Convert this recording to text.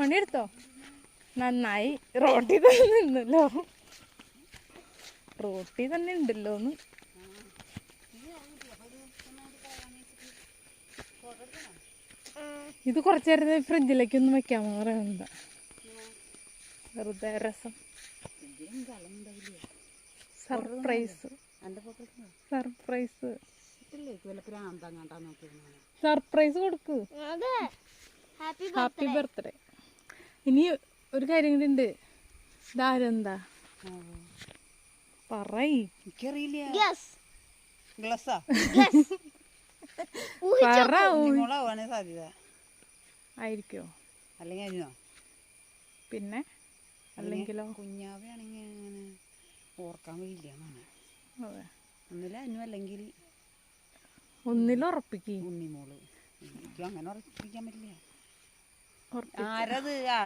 മണി എടുത്തോ. നന്നായി. റോട്ടി തന്നെ നിന്നല്ലോ. റോട്ടി തന്നെ ഉണ്ടല്ലോന്ന്. ഇത് കുറച്ചു നേരം ഫ്രിഡ്ജിലേക്കൊന്നും വെക്കാമോ പറയുന്നത്. വെറുതെ രസം. സർപ്രൈസ് സർപ്രൈസ് സർപ്രൈസ് കൊടുക്ക്. Happy birthday. ഇനി ഒരു കാര്യം കൂടി ഉണ്ട്. ഇതാരെന്താ പറയ്. ആയിരിക്കോ? അല്ലെങ്കിൽ പിന്നെ അല്ലെങ്കിലോ കുഞ്ഞാവയാണെങ്കിൽ അങ്ങനെ ഓർക്കാൻ കഴിയില്ല. അതെ, ഒന്നില്ല അനു അല്ലെങ്കിൽ ഒന്നിലുറപ്പിക്ക്. ഉണ്ണിമോള്. എനിക്കും അങ്ങനെ ഉറപ്പിക്കാൻ പറ്റില്ല. ഉറപ്പിച്ച്. ആരത്?